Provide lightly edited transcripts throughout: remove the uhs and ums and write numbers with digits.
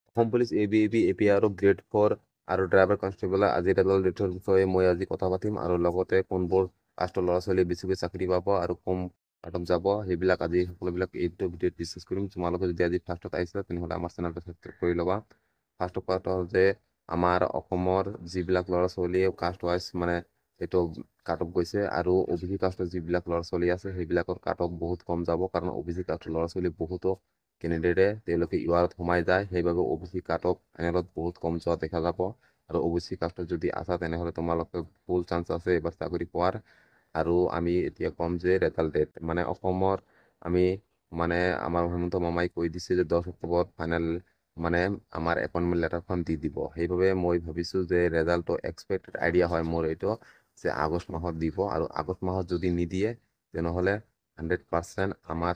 Assam police ABAP APR grade 4 আৰু driver constable আজি result ডেটৰ বিষয়ে মই আজি কথা পাতিম আৰু লগতে কোনবোৰ কাষ্টৰ ল'ৰা ছোৱালী বেছিকৈ চাকৰি পাব আৰু কম কাটক যাব সেইবিলাক আজি সকলোবিলাক এইটো ভিডিঅ'ত ডিছকাছ কৰিম। তোমালোকে যদি আজি ফাৰ্ষ্টত আহিছা তেনেহ'লে আমাৰ চেনেলটো ছাবস্ক্ৰাইব কৰি ল'বা। ফাৰ্ষ্ট কথা হ'ল যে আমাৰ অসমৰ যিবিলাক ল'ৰা ছোৱালীয়ে কাষ্ট ৱাইজ মানে এইটো কাট অফ গৈছে আৰু OBC কাষ্টৰ যিবিলাক ল'ৰা ছোৱালী আছে সেইবিলাকৰ কাট অফ বহুত কম যাব, কাৰণ OBC কাষ্টৰ ল'ৰা ছোৱালী বহুতো কেণ্ডিডেটে তেওঁলোকে URত সোমাই যায়, সেইবাবে OBC কাট অফ ফাইনেলত বহুত কম যোৱা দেখা যাব। আৰু OBC কাষ্টত যদি আছা তেনেহ'লে তোমালোকে ফুল চান্স আছে এইবাৰ চাকৰি পোৱাৰ। আৰু আমি এতিয়া ক'ম যে ৰেজাল্ট ডেট মানে অসমৰ আমি মানে আমাৰ হেমন্ত মামাই কৈ দিছে যে 10 অক্টোবৰত ফাইনেল মানে আমাৰ এপইণ্টমেণ্ট লেটাৰখন দি দিব। সেইবাবে মই ভাবিছোঁ যে ৰেজাল্টটো এক্সপেক্টেড আইডিয়া হয় মোৰ এইটো যে আগষ্ট মাহত দিব, আৰু আগষ্ট মাহত যদি নিদিয়ে তেনেহ'লে 100% আমাৰ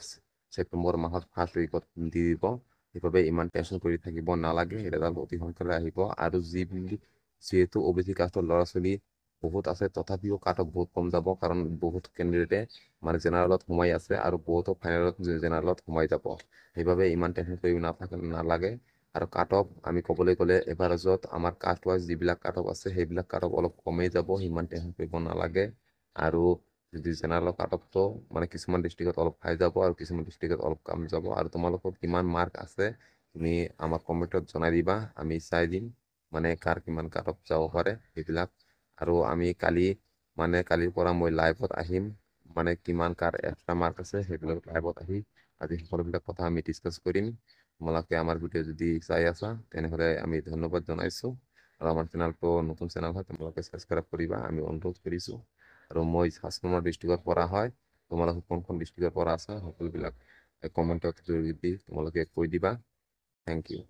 ছেপ্টেম্বৰ মাহত ফাৰ্ষ্ট উইকত দি দিব। সেইবাবে ইমান টেনশ্যন কৰি থাকিব নালাগে, ৰেজাল্ট অতি সোনকালে আহিব। আৰু যিহেতু OBC কাষ্টৰ ল'ৰা ছোৱালী বহুত আছে তথাপিও কাট অফ বহুত কম যাব, কাৰণ বহুত কেণ্ডিডেটে মানে জেনেৰেলত সোমাই আছে আৰু বহুতো ফাইনেলত জেনেৰেলত সোমাই যাব। সেইবাবে ইমান টেনশ্যন কৰিব নালাগে। আৰু কাট অফ আমি ক'বলৈ গ'লে এভাৰেজত আমাৰ কাষ্ট ৱাইজ যিবিলাক কাট অফ আছে সেইবিলাক কাট অফ অলপ কমেই যাব, সিমান টেনশ্যন কৰিব নালাগে। আৰু যদি জেনেৰেলৰ কাট অফটো মানে কিছুমান ডিষ্ট্ৰিক্টত অলপ হাই যাব আৰু কিছুমান ডিষ্ট্ৰিক্টত অলপ কম যাব। আৰু তোমালোকৰ কিমান মাৰ্ক আছে তুমি আমাক কমেণ্টত জনাই দিবা, আমি চাই দিম মানে কাৰ কিমান কাট অফ যাব পাৰে সেইবিলাক। আৰু আমি কালিৰ পৰা মই লাইভত আহিম, মানে কিমান কাৰ এক্সট্ৰা মাৰ্ক আছে সেইবিলাক লাইভত আহি আজি সকলোবিলাক কথা আমি ডিছকাছ কৰিম। তোমালোকে আমাৰ ভিডিঅ' যদি চাই আছা তেনেহ'লে আমি ধন্যবাদ জনাইছোঁ। আৰু আমাৰ চেনেলটো নতুন চেনেল হয়, তোমালোকে ছাবস্ক্ৰাইব কৰিবা আমি অনুৰোধ কৰিছোঁ। আৰু মই 5 নম্বৰ ডিষ্ট্ৰিক্টৰ পৰা হয়, তোমালোকে কোনখন ডিষ্ট্ৰিক্টৰ পৰা আছা সকলোবিলাক কমেণ্টত যদি তোমালোকে কৈ দিবা। Thank U.